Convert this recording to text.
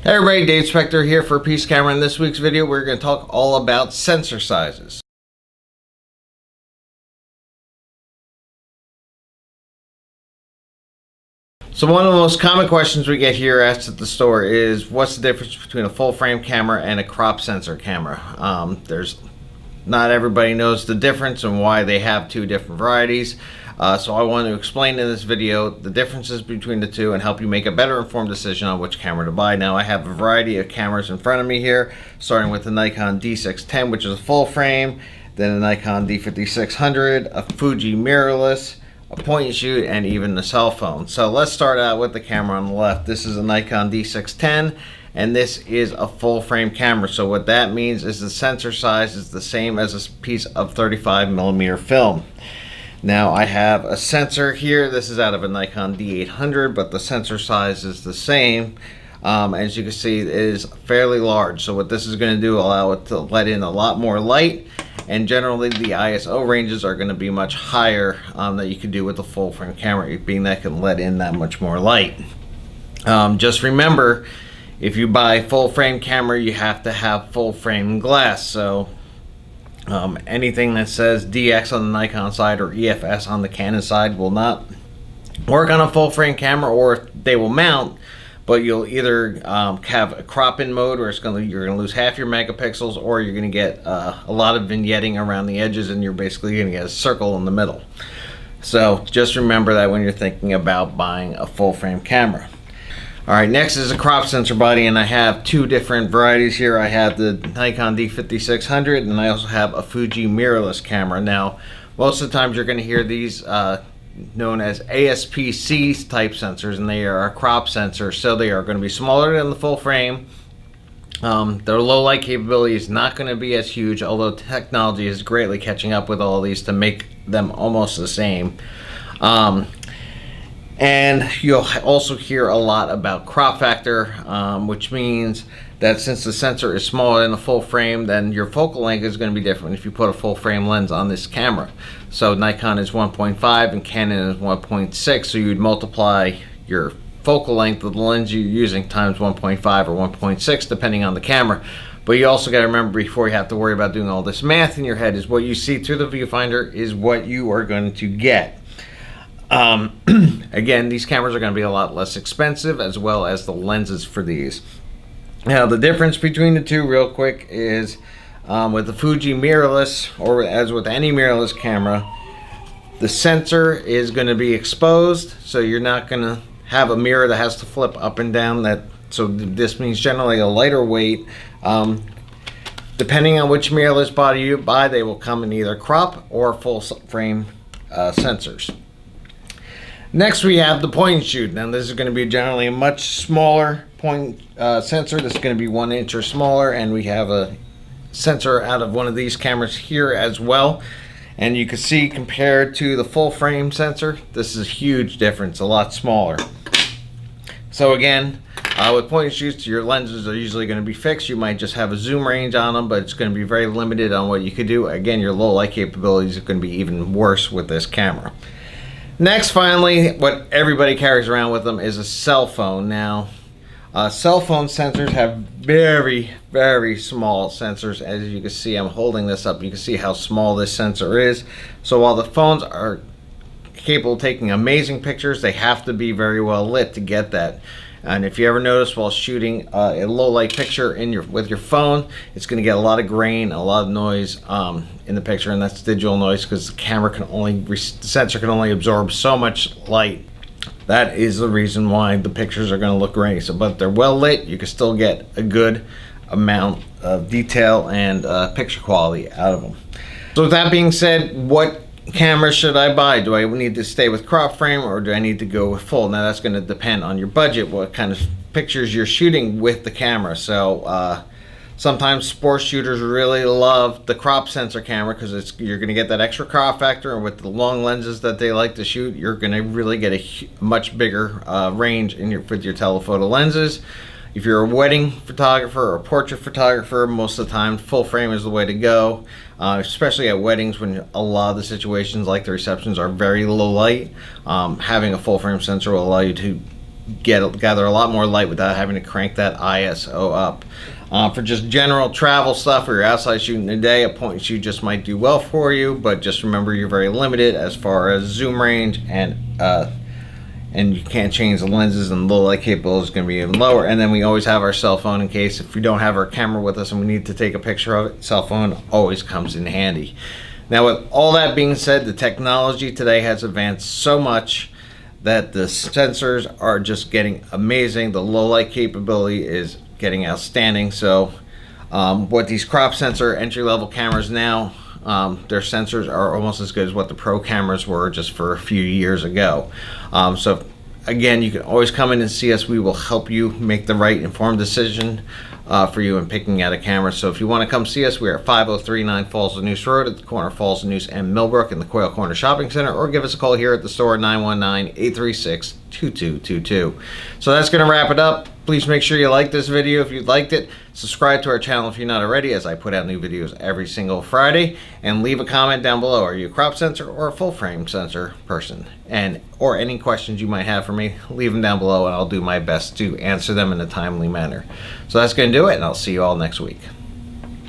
Hey everybody, Dave Spector here for Peace Camera. In this week's video, we're going to talk all about sensor sizes. So one of the most common questions we get here asked at the store is, what's the difference between a full frame camera and a crop sensor camera? Not everybody knows the difference and why they have two different varieties. So I want to explain in this video the differences between the two and help you make a better informed decision on which camera to buy. Now I have a variety of cameras in front of me here, starting with the Nikon D610, which is a full frame, then a Nikon D5600, a Fuji Mirrorless, a PointShoot, and even the cell phone. So let's start out with the camera on the left. This is a Nikon D610. And this is a full frame camera. So what that means is the sensor size is the same as a piece of 35mm film. Now I have a sensor here. This is out of a Nikon D800, but the sensor size is the same. As you can see, it is fairly large. So what this is going to do, allow it to let in a lot more light. And generally the ISO ranges are going to be much higher than you can do with the full frame camera, being that it can let in that much more light. Just remember, if you buy full frame camera, you have to have full frame glass. So anything that says DX on the Nikon side or EFS on the Canon side will not work on a full frame camera, or they will mount, but you'll either have a crop in mode where you're gonna lose half your megapixels, or you're gonna get a lot of vignetting around the edges and you're basically gonna get a circle in the middle. So just remember that when you're thinking about buying a full frame camera. Alright, next is a crop sensor body, and I have two different varieties here. I have the Nikon D5600 and I also have a Fuji Mirrorless camera. Now, most of the times you're going to hear these known as ASP-C type sensors, and they are a crop sensor, so they are going to be smaller than the full frame. Their low light capability is not going to be as huge, although technology is greatly catching up with all these to make them almost the same. And you'll also hear a lot about crop factor, which means that since the sensor is smaller than the full frame, then your focal length is going to be different if you put a full frame lens on this camera. So Nikon is 1.5 and Canon is 1.6, so you'd multiply your focal length of the lens you're using times 1.5 or 1.6 depending on the camera. But you also got to remember, before you have to worry about doing all this math in your head, is what you see through the viewfinder is what you are going to get. Again, these cameras are going to be a lot less expensive, as well as the lenses for these. Now, the difference between the two, real quick, is with the Fuji Mirrorless, or as with any mirrorless camera, the sensor is going to be exposed, so you're not going to have a mirror that has to flip up and down. So this means generally a lighter weight. Depending on which mirrorless body you buy, they will come in either crop or full frame sensors. Next, we have the PointShoot. Now, this is going to be generally a much smaller point sensor. This is going to be 1 inch or smaller, and we have a sensor out of one of these cameras here as well. And you can see, compared to the full frame sensor, this is a huge difference, a lot smaller. So again, with PointShoots, your lenses are usually going to be fixed. You might just have a zoom range on them, but it's going to be very limited on what you could do. Again, your low light capabilities are going to be even worse with this camera. Next, finally, what everybody carries around with them is a cell phone. Now, cell phone sensors have very, very small sensors. As you can see, I'm holding this up. You can see how small this sensor is. So while the phones are capable of taking amazing pictures, they have to be very well lit to get that. And if you ever notice while shooting a low light picture with your phone, it's going to get a lot of grain, a lot of noise in the picture, and that's digital noise, because the sensor can only absorb so much light. That is the reason why the pictures are going to look grainy. So, but if they're well lit, you can still get a good amount of detail and picture quality out of them. So with that being said, what camera should I buy? Do I need to stay with crop frame, or do I need to go with full? Now that's going to depend on your budget, what kind of pictures you're shooting with the camera. So sometimes sports shooters really love the crop sensor camera, because you're going to get that extra crop factor, and with the long lenses that they like to shoot, you're going to really get a much bigger range with your telephoto lenses. If you're a wedding photographer or a portrait photographer, most of the time full frame is the way to go, especially at weddings when a lot of the situations, like the receptions, are very low light. Having a full frame sensor will allow you to gather a lot more light without having to crank that ISO up. For just general travel stuff, or you're outside shooting today, a point and shoot just might do well for you, but just remember you're very limited as far as zoom range, and you can't change the lenses, and low light capability is going to be even lower. And then we always have our cell phone in case if we don't have our camera with us and we need to take a picture of it. Cell phone always comes in handy. Now, with all that being said, the technology today has advanced so much that the sensors are just getting amazing. The low light capability is getting outstanding. So what these crop sensor entry level cameras now, their sensors are almost as good as what the pro cameras were just for a few years ago. So again, you can always come in and see us. We will help you make the right informed decision for you in picking out a camera. So if you want to come see us, we're at 5039 Falls of Neuse Rd at the corner of Falls of Neuse and Millbrook in the Quail Corner Shopping Center, or give us a call here at the store, 919-836-2222. So that's going to wrap it up. Please make sure you like this video if you liked it. Subscribe to our channel if you're not already, as I put out new videos every single Friday. And leave a comment down below. Are you a crop sensor or a full frame sensor person? Or any questions you might have for me, leave them down below and I'll do my best to answer them in a timely manner. So that's going to do it, and I'll see you all next week.